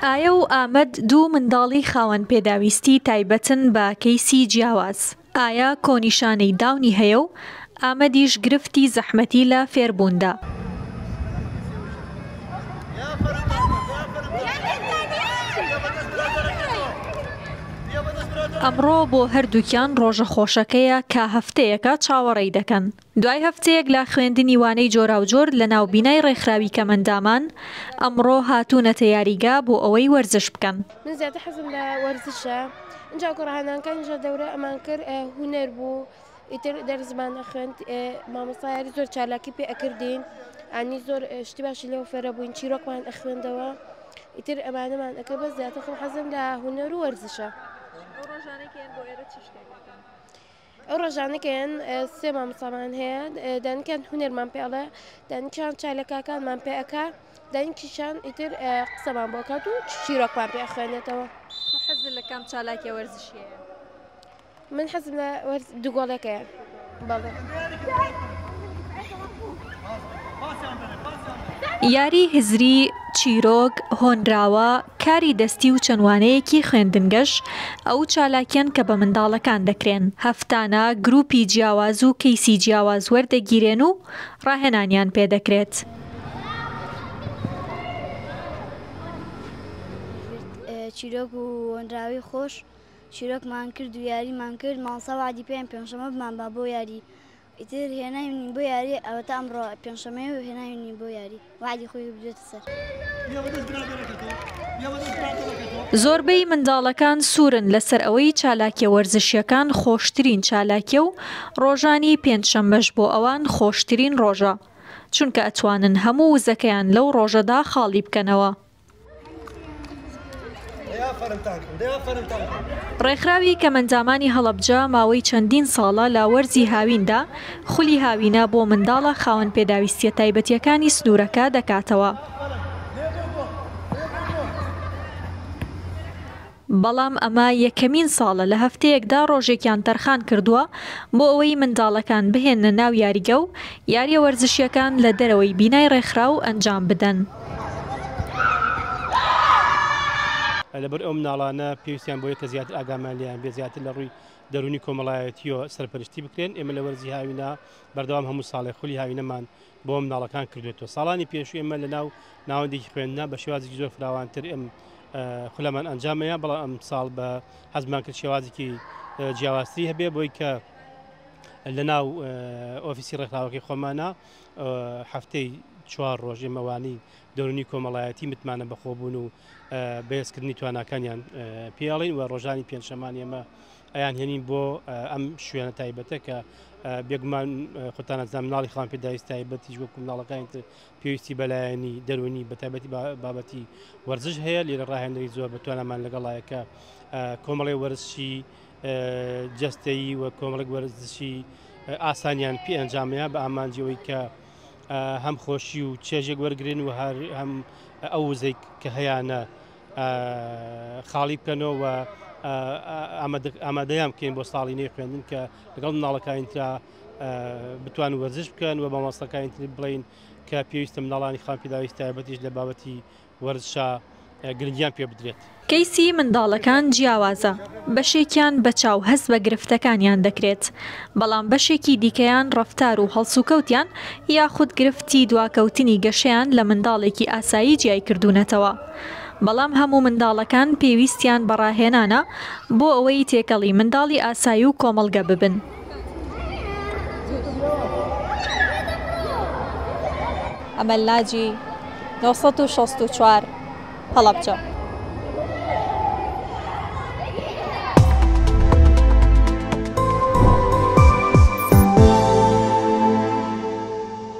ئایا و ئامەد دوو منداڵی خاوەن پێداویستی تایبەتن بە کەیسی جیاواز. ئایا کۆنیشانەی داونی هەیە و ئامەدیش گرفتی زەحمەتی لە فێربووندا. ئەمڕۆ بۆ هەردووکیان ڕۆژە خۆشەکەیە کە هەفتەیەکە چاوەڕێی دەکەن. دوای هەفتەیەک لە خوێندنی وانەی جۆراوجۆر لە ناوبینای ڕێکخراوی کەمەندامان ئەمڕۆ هاتوونەتە یاریگا بۆ ئەوەی وەرزش بکەن. من زیاتر حەزم لە وەرزشە. اینجا گۆڕانەکان اینجا دەورە ئەمان کرد هونەر بوو، ئیتر دەرزمان خوێند، مامۆستا یاری زۆر چالاکی پێ ئەکردین، ئانی زۆر شتی باشی لێو فێرە بووین، چیرۆکمان ئەخوێندەوە، ئیتر ئەمانەمان ئەکرد. بەس زیاتر خۆم حەزم لە هونەر و وەرزشە. ئەو ڕۆژانەکەیان سێ مامۆستامان هەیە، دانیکیان هونەرمان پێڵێ، دانیکیان چالەکاکانمان پێ ئەکا، دانیکیشان ئیتر قسەمان بۆ کات و چیرۆکمان پێ ئەخوێنێتەوە. حەزت لە کام چالاکیە وەرزشیە؟ من حەزم لە دووگۆڵەکەیە. بەڵێ. یاری هزری، چیرۆک، هۆنراوە، کاری دەستی و چەندوانەیەکی خوێندنگەش ئەو چالاکیان کە بە منداڵەکان دەکرێن. هەفتانە گروپی جیاواز و کەیسی جیاواز وەردەگیرێن و ڕاهێنانیان پێدەکرێت. چیرۆک و هۆنراوی خۆش چیرۆکمان کرد و یاریمان کرد، ماڵسا وعدی پێیان پێنجشەمە بمان با بۆ یاری، ئیتر هێناوینین بۆ یاری، ئەوە تا ئەمڕۆ پێنجشەمەیە و هێناوینین بۆ یاری، وعدی خۆی بدرێتە سەر. زۆربەی منداڵەکان سوورن لەسەر ئەوەی چالاکیە وەرزشیەکان خۆشترین چالاکیە و ڕۆژانی پێنجشەمبەش بۆ ئەوان خۆشترین ڕۆژە، چونکە ئەتوانن هەموو وزەکەیان لەو ڕۆژەدا خاڵی بکەنەوە. ڕێکخراوی کەمەندامانی هەڵەبجە ماوەی چەندین ساڵە لە وەرزی هاویندا خولی هاوینە بۆ منداڵە خاوەن پێداویستیە تایبەتیەکانی سنوورەکە دەکاتەوە. بەڵام ئەمە یەکەمین ساڵە لە هەفتەیەکدا ڕۆژێکیان تەرخان کردووە بۆ ئەوەی منداڵەکان بهێنە ناو یاریگە و یاریە وەرزشیەکان لە دەرەوەی بینای ڕێکخراو ئەنجام بدەن. لەبەر ئەو مناڵانە پێویستیان بۆیە کە زیاتر ئاگامانیان بێ، زیاتر لە ڕووی دەرونی کۆمەڵایەتیەوە سەرپەرشتی بکرێن. ئێمە لە وەرزی هاوینە بەردەوام هەموو ساڵێک خولی هاوینەمان بۆ مناڵەکان کردوێتەوە. ساڵانی پێشوو ئێمە لە ناو ناوەندێکی خوێندنە بە شێوازێکی زۆر فراوانتر خولەمان ئەنجامەیە، بەڵام ئەم ساڵ بە حەزمان کرد شێوازێکی جیاوازتری هەبێ بۆی کە لە ناو ئۆفیسی ڕێکخراوەکەی خۆمانە هەفتەی 4 ڕۆژ ئێمەوانی دەرونی کۆمەڵایەتی متمانە بەخۆبوون و بەهێزکردنی تواناکانیان پێڵین و ڕۆژانی پێنجشەمان ئێمە ئەیان هێنین بۆ ئەم شوێنە تایبەتە کە بێگومان خۆتانەزان مناڵی خاوەن پێداویستی تایبەتیش وەکو مناڵەکانی تر پێویستی بەلایەنی دەرونی بە تایبەتی بابەتی وەرزش هەیە. لێرە ڕاهێنەری زۆر بەتوانەمان لەگەڵایە کە کۆمەڵی وەرزشی جەستەیی و کۆمەڵێک وەرزشی ئاسانیان پێ ئەنجامەیە بە ئامانجیەوەی کە هەم خۆشی و چێژێک وەرگرن و هەم ئەو وزەی کە هەیەە خاڵی بکەنەوە و ئامادەیان بکەین بۆ ساڵی نوێی خوێندن کە لەگەڵ مناڵەکانی ترا بتوان وەرزش بکەن و بە مامۆستاکانی تر بڵین کە پێویستە مناڵانی خاوەن پێداویستی تایبەتیش لە بابەتی وەرزشە گرنگیان پێ بدرێت. کەیسی منداڵەکان جیاوازە، بەشێکیان بە چاو هەست بە گرفتەکانیان دەکرێت، بەڵام بەشێکی دیکەیان ڕەفتار و هەڵسوکەوتیان یاخود گرفتی دواکەوتنی گەشەیان لە منداڵێکی ئاسایی جیای کردوونەتەوە. بەڵام هەموو منداڵەکان پێویستیان بەڕاهێنانە بۆ ئەوەی تێکەڵی منداڵی ئاسایی و کۆمەڵگە ببن. ئەمەل ناجی 964 هەڵەبجە.